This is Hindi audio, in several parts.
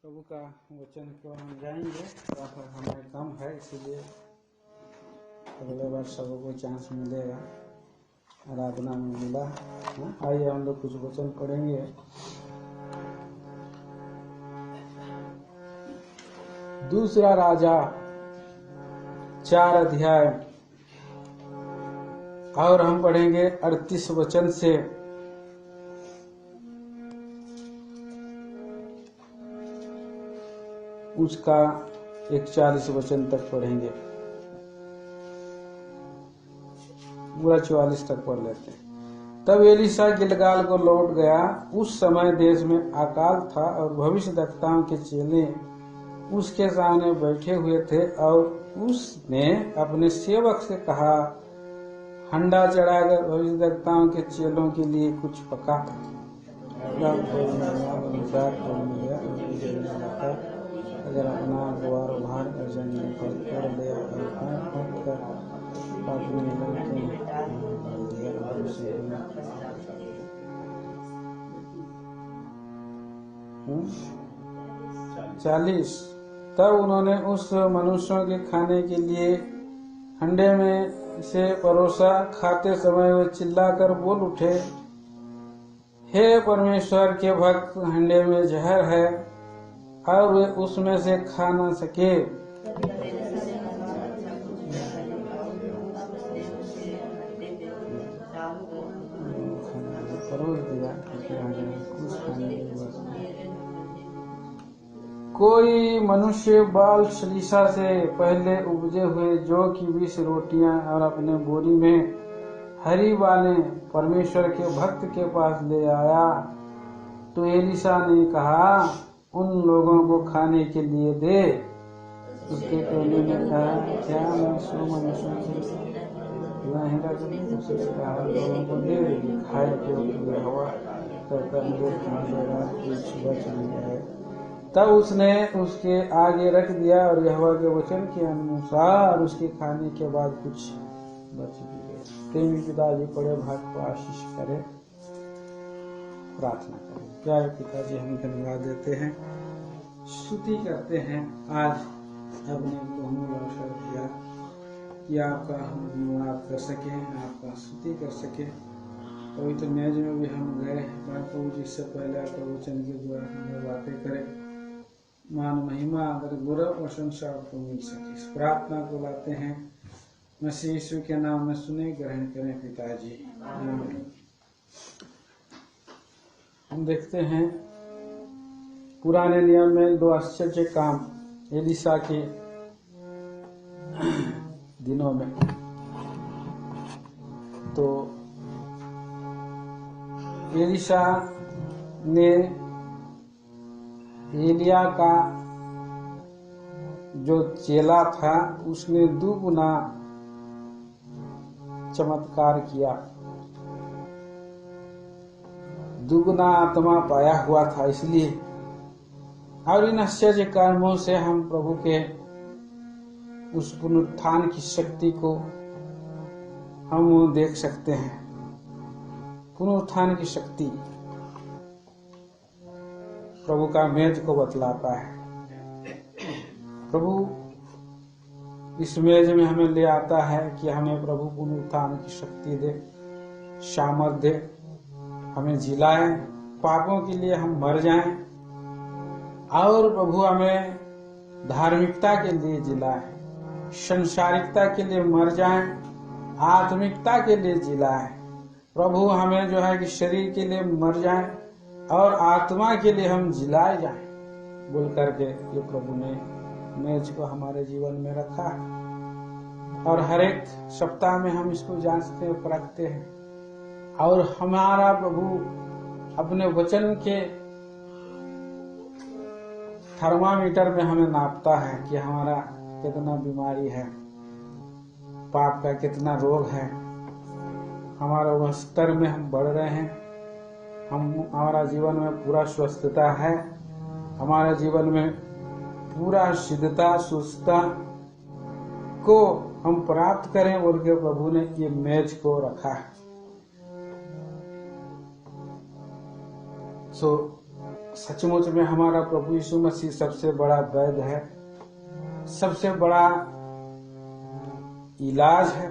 प्रभु का वचन को हम जाएंगे। हमें कम है, इसीलिए अगले बार सबको चांस मिलेगा। आराधना में मिला। आइए हम लोग कुछ वचन पढ़ेंगे। दूसरा राजा 4 अध्याय और हम पढ़ेंगे 38 वचन से उसका 41 वचन तक पढ़ेंगे। पूरा 44 तक पढ़ लेते हैं। तब एलीशा गिलगाल को लौट गया। उस समय देश में अकाल था और भविष्यद्वक्ताओं के चेले उसके सामने बैठे हुए थे। और उसने अपने सेवक से कहा, हंडा चढ़ाकर भविष्यद्वक्ताओं के चेलों के लिए कुछ पका। अगर अपना गुआर उभार कर जंगली फल कर ले चालीस। तब उन्होंने उस मनुष्यों के खाने के लिए हंडे में से परोसा। खाते समय वे चिल्लाकर बोल उठे, हे परमेश्वर के भक्त, हंडे में जहर है और वे उसमें से खा न सके। कोई मनुष्य बाल सलीसा से पहले उपजे हुए जौ की 20 रोटियां और अपने बोरी में हरी बालें परमेश्वर के भक्त के पास ले आया। तो एलीशा ने कहा, उन लोगों को खाने के लिए दे। उसके टोले ने कहा, क्या मैं 100 मनुष्यों से लोगों को दे देगी? खाए क्योंकि हवा सुबह चली जाए। तब उसने उसके आगे रख दिया और यहोवा के वचन के अनुसार उसके खाने के बाद कुछ बच गए। प्रेमी पिताजी पड़े भाग को आशीष करे। प्रार्थना करें। प्यारे पिताजी, हम धन्यवाद देते हैं, स्तुति करते हैं। आज आपने हमें अवसर दिया कि आपका हम धन्यवाद कर सकें, आपका स्तुति कर सकें। पवित्र मेज में भी हम गए प्रभु, जिससे पहले आपका वचन के द्वारा हमें बातें करें। मान महिमा आदर गौरव प्रशंसा आपको मिल सके। इस प्रार्थना को लाते हैं मसीह यीशु के नाम में, सुने ग्रहण करें पिताजी। हम देखते हैं पुराने नियम में 2 आश्चर्य काम एलीशा के दिनों में। तो एलीशा ने एलिया का जो चेला था उसने 2 गुना चमत्कार किया। 2 गुना आत्मा पाया हुआ था। इसलिए और इन आश्चर्य कर्मों से हम प्रभु के उस पुनरुत्थान की शक्ति को हम देख सकते हैं। पुनरुत्थान की शक्ति प्रभु का मेज को बतलाता है। प्रभु इस मेज में हमें ले आता है कि हमें प्रभु पुनरुत्थान की शक्ति दे, सामर्थ दे, हमें जिलाए, पापों के लिए हम मर जाएं और प्रभु हमें धार्मिकता के लिए जिलाए, संसारिकता के लिए मर जाएं, आत्मिकता के लिए जिलाए। प्रभु हमें जो है कि शरीर के लिए मर जाएं और आत्मा के लिए हम जिलाए जाएं बोल करके ये प्रभु ने मेज को हमारे जीवन में रखा है। और हर एक सप्ताह में हम इसको जांचते और परखते हैं। और हमारा प्रभु अपने वचन के थर्मामीटर में हमें नापता है कि हमारा कितना बीमारी है, पाप का कितना रोग है, हमारा वह स्तर में हम बढ़ रहे हैं, हमारा जीवन में पूरा स्वस्थता है, हमारे जीवन में पूरा सिद्धता सुस्थता को हम प्राप्त करें बोल के प्रभु ने ये मेज को रखा है। सचमुच में हमारा प्रभु यीशु मसीह सबसे बड़ा वैद्य है, सबसे बड़ा इलाज है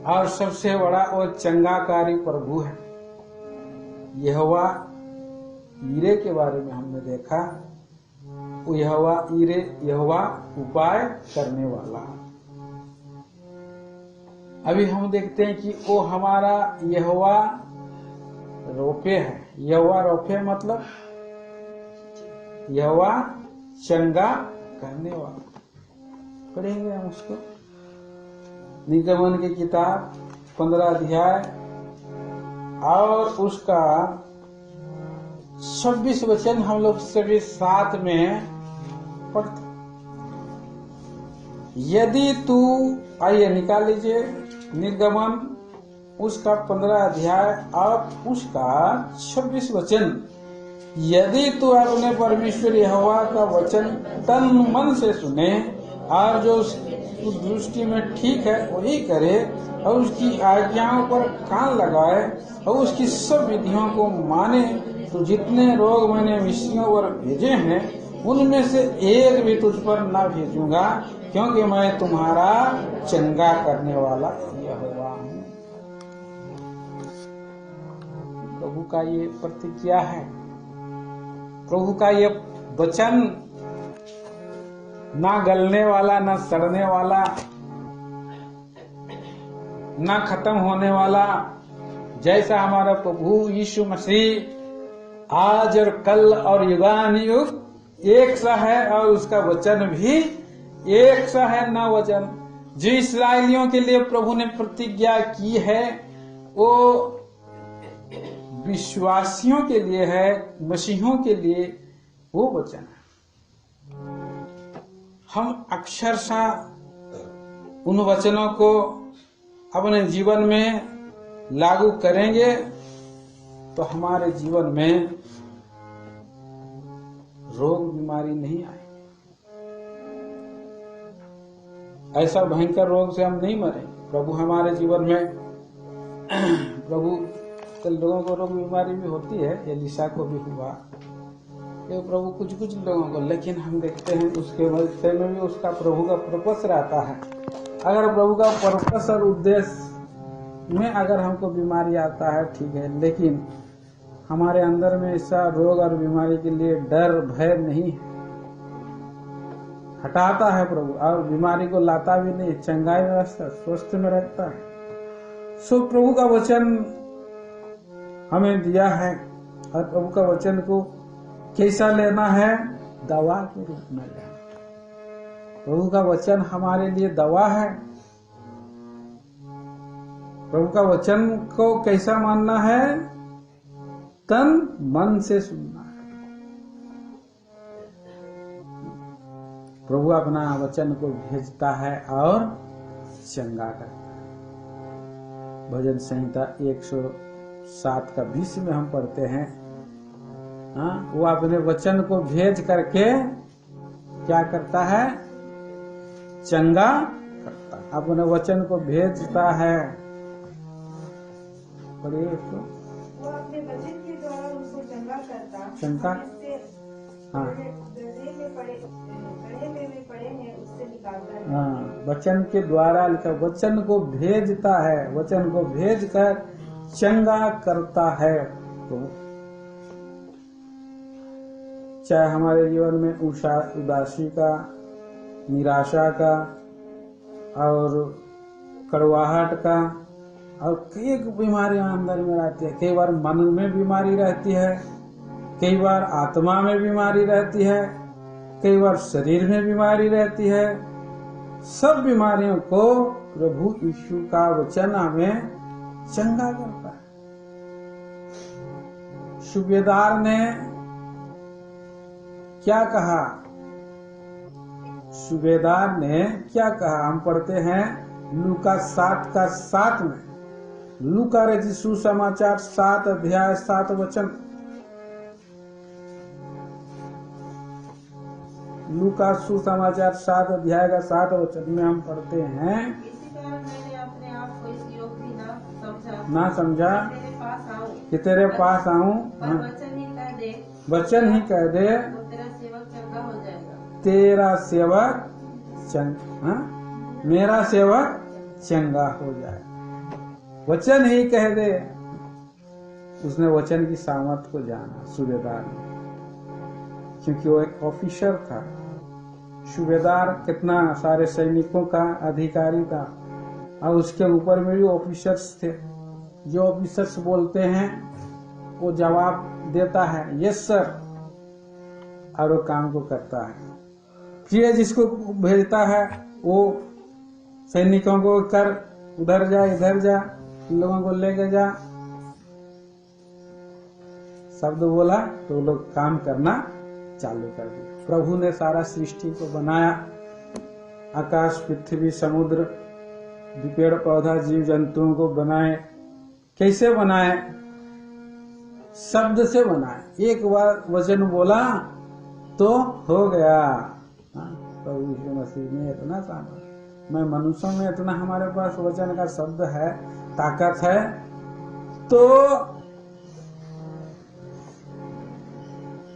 और सबसे बड़ा वो चंगाकारी प्रभु है। यहोवा ईरे के बारे में हमने देखा, यहोवा उपाय करने वाला। अभी हम देखते हैं कि वो हमारा यहोवा रोपे है। यहोवा रोपे मतलब यहोवा चंगा करने वाला। पढ़ेंगे हम उसको। निर्गमन की किताब 15 अध्याय और उसका 26 वचन हम लोग सभी साथ में पढ़ते। यदि तू, आइए निकाल लीजिए, निर्गमन उसका 15 अध्याय और उसका 26 वचन। यदि तू अपने परमेश्वर यहोवा का वचन तन मन से सुने और जो दृष्टि में ठीक है वही करे और उसकी आज्ञाओं पर कान लगाए और उसकी सब विधियों को माने, तो जितने रोग मैंने मिस्रियों पर भेजे हैं उनमें से एक भी तुझ पर न भेजूंगा, क्योंकि मैं तुम्हारा चंगा करने वाला यहोवा हूँ। प्रभु का ये प्रतिज्ञा है, प्रभु का ये वचन ना गलने वाला, ना सड़ने वाला, ना खत्म होने वाला। जैसा हमारा प्रभु यीशु मसीह आज और कल और युगानुयुग एक सा है और उसका वचन भी एक सा है। ना वचन जो इस्राएलियों के लिए प्रभु ने प्रतिज्ञा की है वो विश्वासियों के लिए है, मसीहों के लिए वो वचन है। हम अक्षरशः उन वचनों को अपने जीवन में लागू करेंगे तो हमारे जीवन में रोग बीमारी नहीं आए। ऐसा भयंकर रोग से हम नहीं मरे। प्रभु हमारे जीवन में, प्रभु कल लोगों को रोग बीमारी भी होती है, एलिशा को भी हुआ, ये प्रभु कुछ लोगों को, लेकिन हम देखते हैं उसके विषय में भी उसका प्रभु का पर्पस रहता है। अगर प्रभु का पर्पस और उद्देश्य में अगर हमको बीमारी आता है ठीक है, लेकिन हमारे अंदर में ऐसा रोग और बीमारी के लिए डर भय नहीं है। हटाता है प्रभु और बीमारी को लाता भी नहीं, चंगाई व्यवस्था स्वस्थ में रखता है। सो प्रभु का वचन हमें दिया है और प्रभु का वचन को कैसा लेना है? दवा के रूप में लेना। प्रभु का वचन हमारे लिए दवा है। प्रभु का वचन को कैसा मानना है? तन मन से सुनना है। प्रभु अपना वचन को भेजता है और चंगा करता है। भजन संहिता 107 का 20 में हम पढ़ते हैं, वो अपने वचन को भेज करके क्या करता है? चंगा करता है। अपने वचन को भेजता है। पढ़िए इसको। वो अपने वचन के द्वारा उनको चंगा करता, चंगा, हाँ, पड़े हैं उससे निकालता है। हाँ, वचन के द्वारा लिखा, वचन को भेजता है, वचन को भेज कर चंगा करता है। तो चाहे हमारे जीवन में उदासी का, निराशा का और कड़वाहट का और कई बीमारियां अंदर में रहती है। कई बार मन में बीमारी रहती है, कई बार आत्मा में बीमारी रहती है, कई बार शरीर में बीमारी रहती है। सब बीमारियों को प्रभु यीशु का वचन हमें चंगा करता है। सूबेदार ने क्या कहा? सूबेदार ने क्या कहा? हम पढ़ते हैं लूका 7 का 7 में। लूका रचित सुसमाचार 7 अध्याय 7 वचन। लूका सुसमाचार 7 अध्याय का 7 वचन में हम पढ़ते हैं, इसी कारण मैंने अपने आप को इस योग्य ना समझा तेरे पास आऊं कि तेरे पास आऊं, पर वचन ही कह दे वचन ही कह दे तो तेरा सेवक चंगा हो जाएगा। तेरा सेवक मेरा सेवक चंगा हो जाए। वचन ही कह दे। उसने वचन की सामर्थ को जाना सूबेदार ने, क्योंकि वो एक ऑफिसर था। सूबेदार कितना सारे सैनिकों का अधिकारी था, और उसके ऊपर में भी ऑफिसर्स थे। जो ऑफिसर्स बोलते हैं वो जवाब देता है यस सर, और वो काम को करता है। फिर जिसको भेजता है वो सैनिकों को कर उधर जा इधर जा, लोगों को लेके जा, शब्द बोला तो वो लोग काम करना चालू कर दिया। प्रभु ने सारा सृष्टि को बनाया, आकाश पृथ्वी समुद्र पेड़ पौधा जीव जंतुओं को बनाए। कैसे बनाए? शब्द से बनाए। एक बार वचन बोला तो हो गया। प्रभु यीशु मसीह में इतना सामर्थ, मैं मनुष्यों में इतना हमारे पास वचन का शब्द है, ताकत है, तो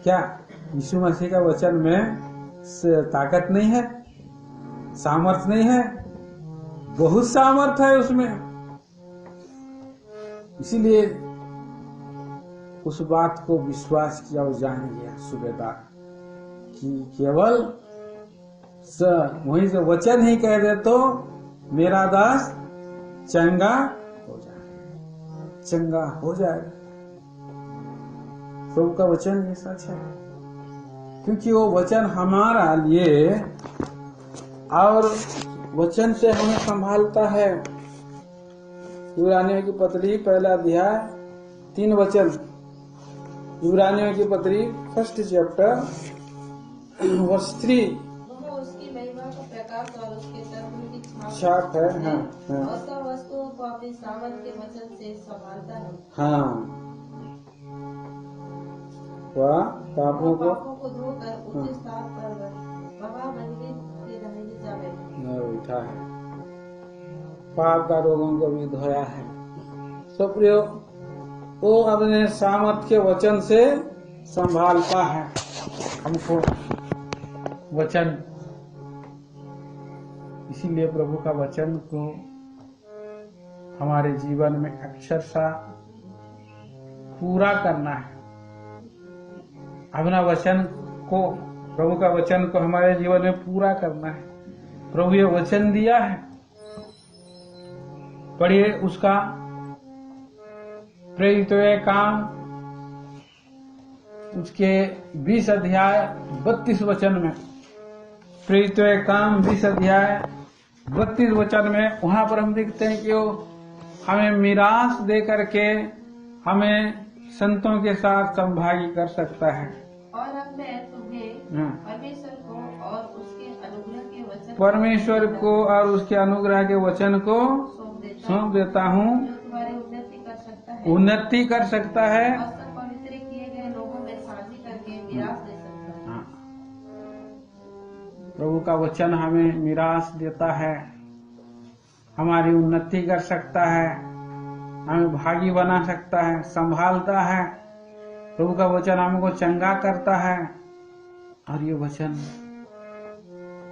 क्या यीशु मसीह का वचन में ताकत नहीं है, सामर्थ नहीं है? बहुत सामर्थ है उसमें। इसीलिए उस बात को विश्वास किया और जान गया सूबेदार कि केवल वहीं से वचन ही कह दे तो मेरा दास चंगा हो जाए, चंगा हो जाएगा। प्रभु का वचन ये सच है, क्योंकि वो वचन हमारा लिए और वचन से हमें संभालता है। इब्रानियों की पत्री 1 अध्याय 3 वचन। इब्रानियों की पत्री 1 चैप्टर वर्ष 3। वह उसकी महिमा का प्रकाश और उसके तत्व की छाप है। हाँ, हाँ। और सब वस्तुओं को अपने सामर्थ के वचन से संभालता है। हाँ, वह पापों को धोकर उच्च स्थान पर बाबा मंदिर के दाहिने जा उठा है, पाप का रोगों को भी धोया है। सो प्रियो, वो अपने सामर्थ के वचन से संभालता है हमको वचन। इसीलिए प्रभु का वचन को हमारे जीवन में अक्षरशः पूरा करना है। अपना वचन को, प्रभु का वचन को हमारे जीवन में पूरा करना है। प्रभु ये वचन दिया है, पढ़िए उसका प्रेरित काम उसके 20 अध्याय 32 वचन में। प्रेरित काम 20 अध्याय 32 वचन में, वहां पर हम देखते हैं कि वो हमें मिरास दे करके हमें संतों के साथ संभागी कर सकता है। और अब मैं तुम्हें परमेश्वर को और उसके अनुग्रह के वचन को सौंप देता हूँ, जो तुम्हारी उन्नति कर सकता है और सब पवित्र किए गए लोगों में साझी करके मिरास दे सकता है। प्रभु का वचन हमें मिरास देता है, हमारी उन्नति कर सकता है, हमें भागी बना सकता है, संभालता है। प्रभु का वचन हमको चंगा करता है, और ये वचन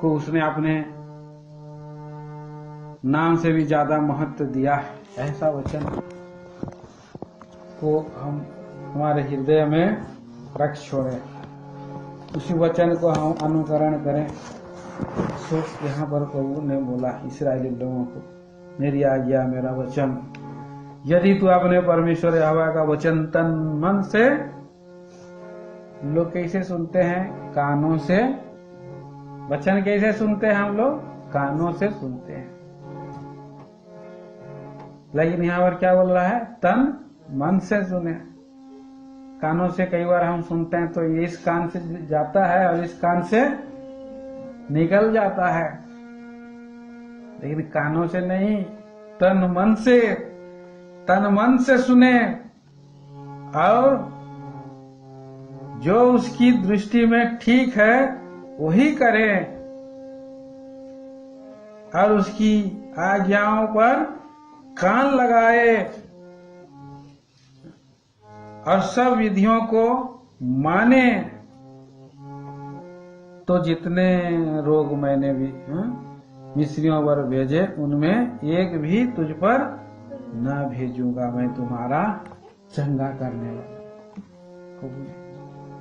को उसने अपने नाम से भी ज्यादा महत्व दिया है। ऐसा वचन को हम हमारे हृदय में रख छोड़े, उसी वचन को हम अनुकरण करें। सो यहाँ पर प्रभु ने बोला इस्राएली लोगों को, मेरी आज्ञा मेरा वचन, यदि तू अपने परमेश्वर यहोवा का वचन तन मन से, लोग कैसे सुनते हैं? कानों से। वचन कैसे सुनते हैं हम लोग? कानों से सुनते हैं। लेकिन यहाँ पर क्या बोल रहा है? तन मन से सुने। कानों से कई बार हम सुनते हैं तो ये इस कान से जाता है और इस कान से निकल जाता है, लेकिन कानों से नहीं, तन मन से सुने, और जो उसकी दृष्टि में ठीक है वही करे, और उसकी आज्ञाओं पर कान लगाए, और सब विधियों को माने तो जितने रोग मैंने भी मिस्रियों पर भेजे उनमें एक भी तुझ पर न भेजूंगा, मैं तुम्हारा चंगा करने वाला।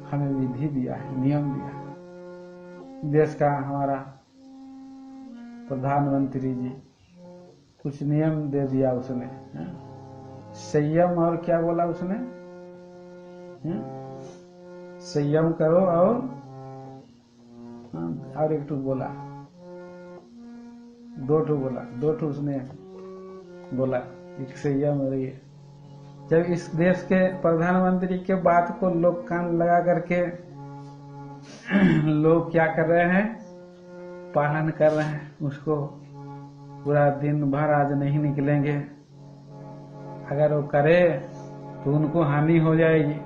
हमें विधि दिया है, नियम दिया है। देश का हमारा प्रधानमंत्री जी कुछ नियम दे दिया उसने, संयम और क्या बोला उसने, संयम करो और एक ठू बोला, दो ठू उसने बोला, एक संयम रही है। जब इस देश के प्रधानमंत्री के बात को लोग कान लगा करके लोग क्या कर रहे हैं, पालन कर रहे हैं उसको, पूरा दिन भर आज नहीं निकलेंगे, अगर वो करे तो उनको हानि हो जाएगी,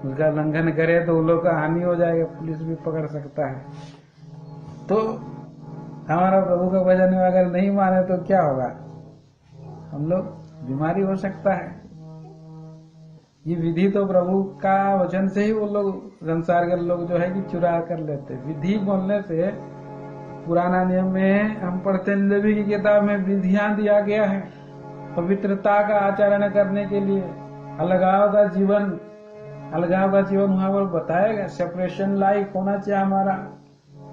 उसका उल्लंघन करे तो उन लोग का हानि हो जाएगा, पुलिस भी पकड़ सकता है। तो हमारा प्रभु का वचन अगर नहीं माने तो क्या होगा, हम लोग बीमारी हो सकता है। ये विधि तो प्रभु का वचन से ही वो लोग संसार के लोग जो है कि चुरा कर लेते। विधि बोलने से पुराना नियम में हम पढ़ते हैं, लेवी की किताब में विधियां दिया गया है पवित्रता का आचरण करने के लिए। अलगाव का जीवन वहां पर बताएगा। सेपरेशन लाइफ होना चाहिए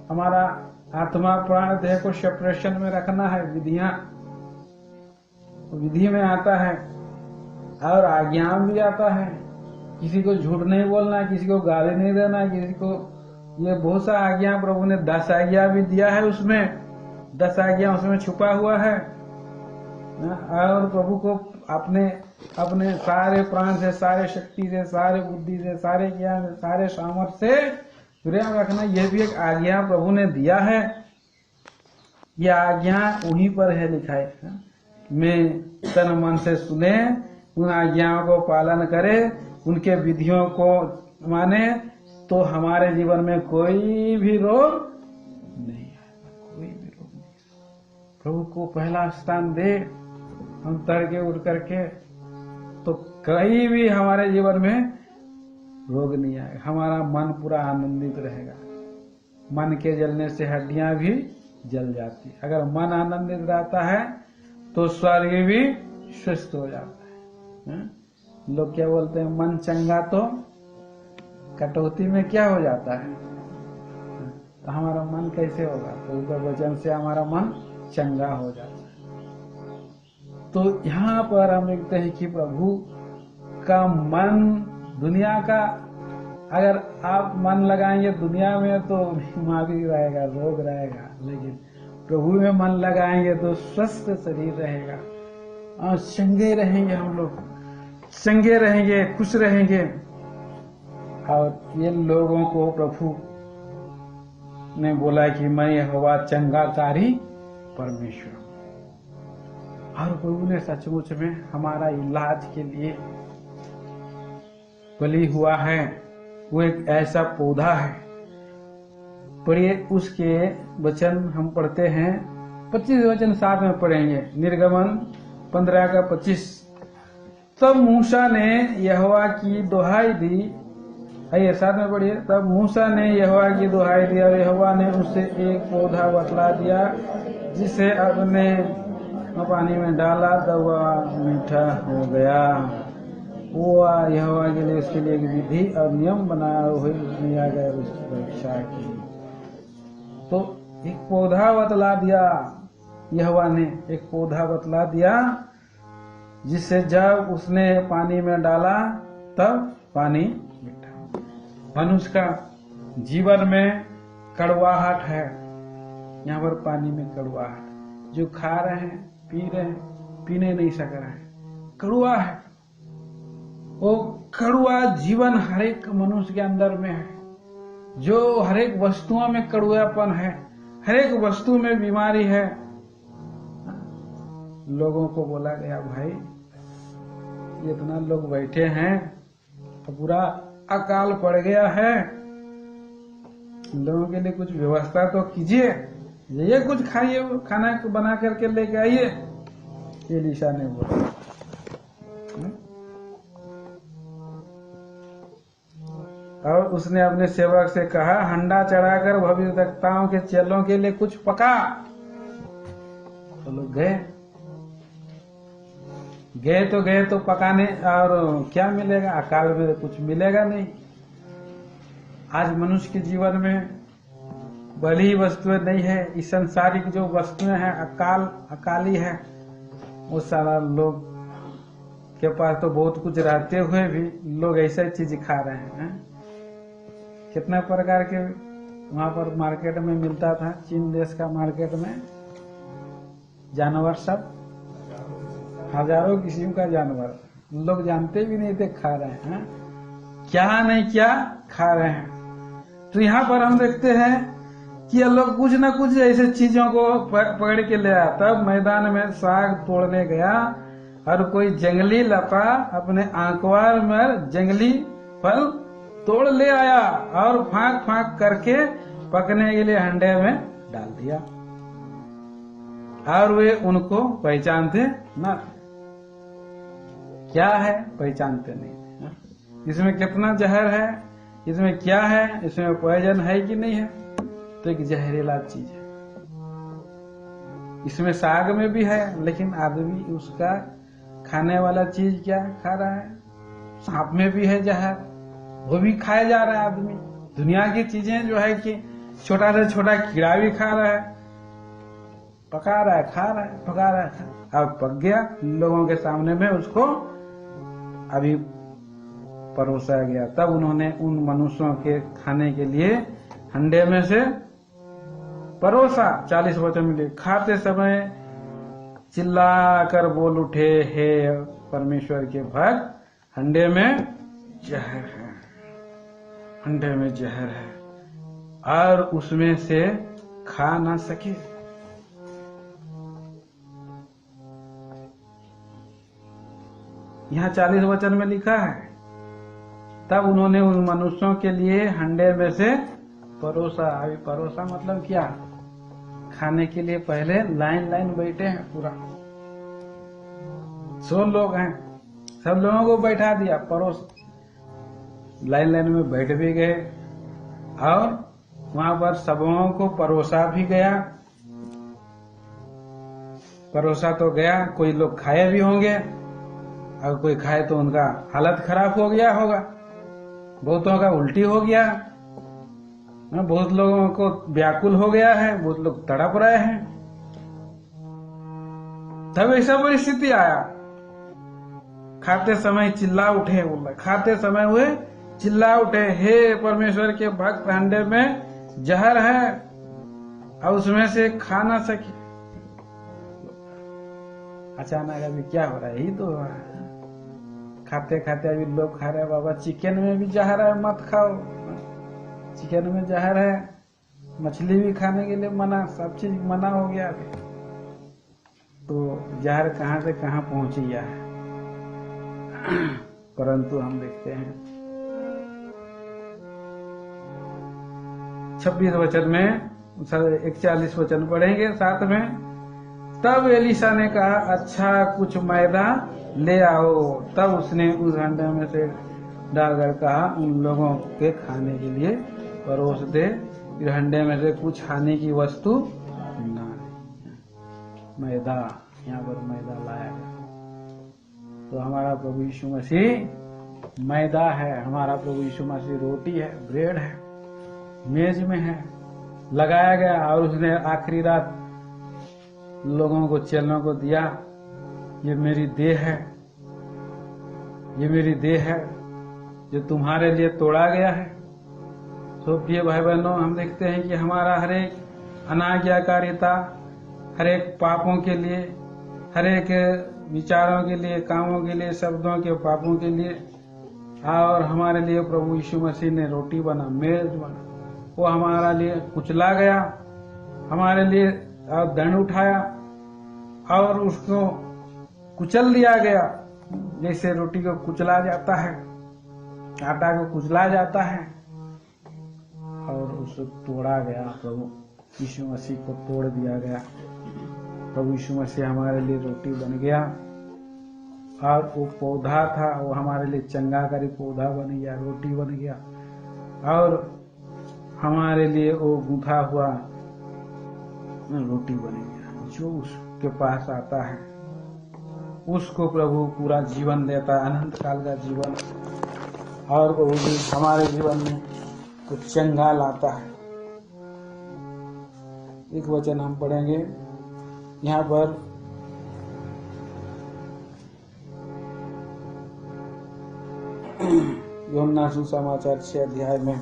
हमारा आत्मा प्राण देह को सेपरेशन में रखना है। विधियां विधि में आता है और आज्ञा भी आता है। किसी को झूठ नहीं बोलना, किसी को गाली नहीं देना, किसी को, ये बहुत सा आज्ञा प्रभु ने 10 आज्ञा भी दिया है, उसमें 10 आज्ञा उसमें छुपा हुआ है। और प्रभु को अपने सारे प्राण से, सारे शक्ति से, सारे बुद्धि से, सारे ज्ञान से, सारे सामर्थ्य से प्रेम रखना, यह भी एक आज्ञा प्रभु ने दिया है। यह आज्ञा वहीं पर है लिखा है, मैं तन मन से सुने, उन आज्ञाओं को पालन करे, उनके विधियों को माने, तो हमारे जीवन में कोई भी रोग नहीं आएगा, कोई भी रोग नहीं। प्रभु को पहला स्थान दे, हम तड़के उठ करके, तो कहीं भी हमारे जीवन में रोग नहीं आएगा। हमारा मन पूरा आनंदित रहेगा। मन के जलने से हड्डियां भी जल जाती। अगर मन आनंदित रहता है तो शरीर भी स्वस्थ हो जाता है। लोग क्या बोलते हैं, मन चंगा तो कटौती में क्या हो जाता है। तो हमारा मन कैसे होगा, तो उसका वचन से हमारा मन चंगा हो जाता है। तो यहाँ पर हम देखते हैं कि प्रभु का मन, दुनिया का अगर आप मन लगाएंगे दुनिया में तो बीमारी रहेगा, रोग रहेगा, लेकिन प्रभु में मन लगाएंगे तो स्वस्थ शरीर रहेगा और चंगे रहेंगे, हम लोग चंगे रहेंगे, खुश रहेंगे। और ये लोगों को प्रभु ने बोला कि मैं यहोवा चंगाकारी परमेश्वर। और प्रभु ने सचमुच में हमारा इलाज के लिए बलि हुआ है। वो एक ऐसा पौधा है, पढ़िए उसके वचन हम पढ़ते हैं, 25 वचन साथ में पढ़ेंगे। निर्गमन 15 का 25। तब मूसा ने यहोवा की दुहाई दी, आइए साथ में पढ़िए। तब मूसा ने यहोवा की दुहाई दी और यहोवा ने उसे एक पौधा बतला दिया, जिसे अपने पानी में डाला तब वह मीठा हो गया। वो यहोवा के लिए उसके लिए एक विधि और नियम बनाया हुए उसने आ गया उसकी परीक्षा की। तो एक पौधा बतला दिया, यहोवा ने एक पौधा बतला दिया, जिसे जब उसने पानी में डाला तब पानी मीठा। मनुष्य का जीवन में कड़वाहट है, यहाँ पर पानी में कड़वाहट, जो खा रहे हैं, पी रहे हैं, पीने नहीं सक रहे हैं, कड़वा है। वो कड़वा जीवन हर एक मनुष्य के अंदर में है, जो हर एक वस्तुओं में कड़वापन है, हर एक वस्तु में बीमारी है। लोगों को बोला गया, भाई इतना लोग बैठे हैं तो पूरा अकाल पड़ गया है, लोगों के लिए कुछ व्यवस्था तो कीजिए, ये कुछ खाइए, खाना बना करके लेके आइए। एलीशा ने बोला। और उसने अपने सेवक से कहा, हंडा चढ़ाकर भविष्यवक्ताओं के चेलों के लिए कुछ पका। तो लोग गए तो पकाने, और क्या मिलेगा? अकाल में कुछ मिलेगा नहीं। आज मनुष्य के जीवन में बड़ी वस्तुएं नहीं है। इस संसारिक जो वस्तुएं हैं अकाली है। वो सारा लोग के पास तो बहुत कुछ रहते हुए भी लोग ऐसा चीज खा रहे हैं। कितना प्रकार के वहां पर मार्केट में मिलता था, चीन देश का मार्केट में जानवर, सब हजारों किस्म का जानवर, लोग जानते भी नहीं थे खा रहे हैं। क्या नहीं क्या खा रहे हैं। तो यहाँ पर हम देखते हैं कि ये लोग कुछ न कुछ ऐसे चीजों को पकड़ के ले आया। तब मैदान में साग तोड़ने गया और कोई जंगली लता अपने आंकवार में जंगली फल तोड़ ले आया और फांक फांक करके पकने के लिए हंडे में डाल दिया। और वे उनको पहचानते न थे। क्या है? पहचानते नहीं। इसमें कितना जहर है, इसमें क्या है, इसमें पॉइजन है कि नहीं है? तो एक जहरीला चीज है। इसमें साग में भी है, लेकिन आदमी उसका खाने वाला चीज क्या खा रहा है? सांप में भी है जहर, वो भी खाया जा रहा है आदमी। दुनिया की चीजें जो है कि छोटा से छोटा कीड़ा भी खा रहा है, पका रहा है, खा रहा है, पका रहा है। अब पक गया, लोगों के सामने में उसको अभी परोसा गया। तब उन्होंने उन मनुष्यों के खाने के लिए हंडे में से परोसा। 40 वचन मिले। खाते समय चिल्ला कर बोल उठे, हे परमेश्वर के भक्त, हंडे में जहर है, हंडे में जहर है, और उसमें से खा ना सके। यहाँ 40 वचन में लिखा है, तब उन्होंने उन मनुष्यों के लिए हंडे में से परोसा। अभी परोसा मतलब क्या? खाने के लिए पहले लाइन बैठे हैं, पूरा 100 लोग हैं, सब लोगों को बैठा दिया, परोस। लाइन में बैठ भी गए और वहां पर सबों को परोसा भी गया। परोसा तो गया, कोई लोग खाए भी होंगे, अगर कोई खाए तो उनका हालत खराब हो गया होगा, बहुतों का उल्टी हो गया, बहुत लोगों को व्याकुल हो गया है, बहुत लोग तड़प रहे हैं। तब ऐसा परिस्थिति आया। खाते समय चिल्ला उठे, बोला खाते समय हुए चिल्ला उठे, हे परमेश्वर के भक्त, हंडे में जहर है और उसमें से खा ना सके। अचानक अभी क्या हो रहा है? यही तो हो रहा है। खाते खाते अभी लोग खा रहे हैं, बाबा चिकन में भी जहर है, मत खाओ, चिकन में जहर है, मछली भी खाने के लिए मना, सब चीज मना हो गया अभी। तो जहर कहां से कहां पहुंच गया है। परंतु हम देखते हैं 26 वचन में, 41 वचन पढ़ेंगे साथ में। तब एलिशा ने कहा, अच्छा कुछ मैदा ले आओ। तब उसने उस हंडे में से डालकर कहा, उन लोगों के खाने के लिए परोस दे। फिर हंडे में से कुछ खाने की वस्तु ना, मैदा, यहाँ पर मैदा लाया गया। तो हमारा प्रभु यीशु मसीह मैदा है, हमारा प्रभु यीशु मसीह रोटी है, ब्रेड है, मेज में है, लगाया गया। और उसने आखिरी रात लोगों को, चेलों को दिया, ये मेरी देह है, ये मेरी देह है जो तुम्हारे लिए तोड़ा गया है। तो प्रिय भाई बहनों, हम देखते हैं कि हमारा हर एक अनाज्ञाकारिता, हर एक पापों के लिए, हर एक विचारों के लिए, कामों के लिए, शब्दों के पापों के लिए, और हमारे लिए प्रभु यीशु मसीह ने रोटी बना, मेज बना, वो हमारा लिए कुचला गया, हमारे लिए दंड उठाया और उसको कुचल दिया गया। जैसे रोटी को कुचला जाता है, आटा को कुचला जाता है, और उसे तोड़ा गया, प्रभु यीशु मसीह को तोड़ दिया गया। प्रभु यीशु मसीह हमारे लिए रोटी बन गया, और वो पौधा था, वो हमारे लिए चंगाकारी पौधा बन गया, रोटी बन गया। और हमारे लिए वो गूंथा हुआ रोटी बनेगी। जो उसके पास आता है उसको प्रभु पूरा जीवन देता है, अनंत काल का जीवन। और प्रभु भी हमारे जीवन में कुछ चंगा लाता है। एक वचन हम पढ़ेंगे यहाँ पर, यूहन्ना सुसमाचार 6 अध्याय में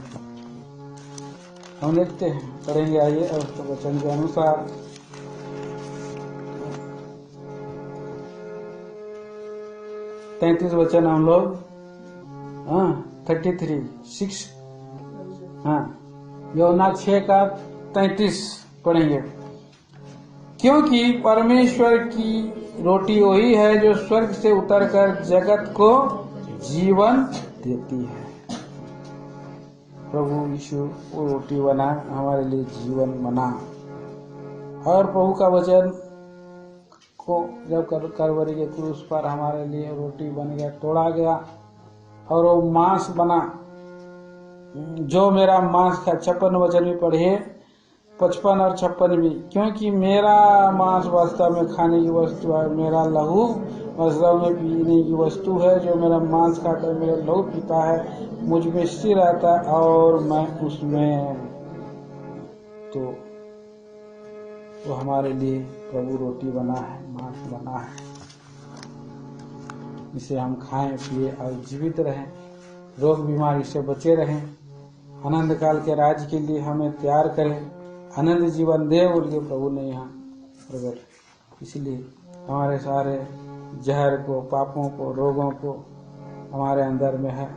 हम देखते हैं, पढ़ेंगे। आइए और तो वचन के अनुसार तैतीस वचन हम लोग 33 यूहन्ना 6 का 33 पढ़ेंगे। क्योंकि परमेश्वर की रोटी वही है जो स्वर्ग से उतरकर जगत को जीवन देती है। प्रभु यीशु वो रोटी बना, हमारे लिए जीवन बना। और प्रभु का वचन को जब करवरी के क्रूस पर हमारे लिए रोटी बन गया, तोड़ा गया और वो मांस बना, जो मेरा मांस का 56 वचन भी पढ़िए, 55 और 56 भी। क्योंकि मेरा मांस वास्तव में खाने की वस्तु है, मेरा लहू वास्तव में पीने की वस्तु है। जो मेरा मांस खाकर मेरा लहू पीता है मुझ में स्थिर रहता है और मैं उसमें। तो वो हमारे लिए प्रभु रोटी बना है, मांस बना है। इसे हम खाएं पिए और जीवित रहें, रोग बीमारी से बचे रहें, आनंद काल के राज्य के लिए हमें तैयार करें, आनंद जीवन दे बोल के प्रभु ने यहाँ प्रकट। इसलिए हमारे सारे जहर को, पापों को, रोगों को हमारे अंदर में है,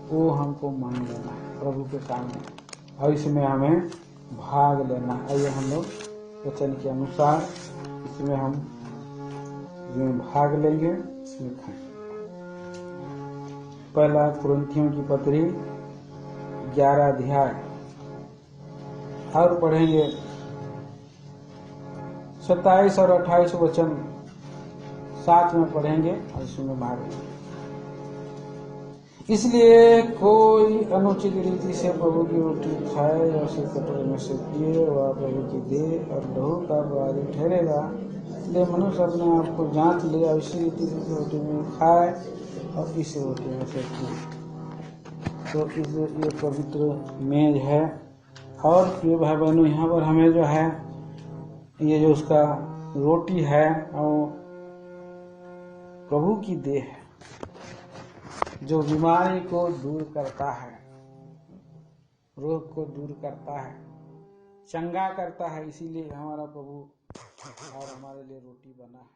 वो हमको मान लेना है प्रभु के सामने, और इसमें हमें भाग लेना। आइए हम लोग वचन के अनुसार इसमें हम भाग लेंगे, इसमें खाएंगे। पहला कुरिन्थियों की पत्री 11 अध्याय और पढ़ेंगे 27 और 28 वचन साथ में पढ़ेंगे और इसमें भाग लेंगे। इसलिए कोई अनुचित रीति से प्रभु की रोटी खाए या उसे कटोरे में से पिए, वह प्रभु की देह और लहू का अपराधी ठहरेगा। इसलिए मनुष्य अपने आप को जांच ले और इसी रीति से रोटी में खाए और इस रोटी में से पिए। तो ये पवित्र मेज है। और प्रिय भाई बहनों, यहाँ पर हमें जो है ये जो उसका रोटी है और प्रभु की देह है, जो बीमारी को दूर करता है, रोग को दूर करता है, चंगा करता है। इसीलिए हमारा प्रभु और हमारे लिए रोटी बना है।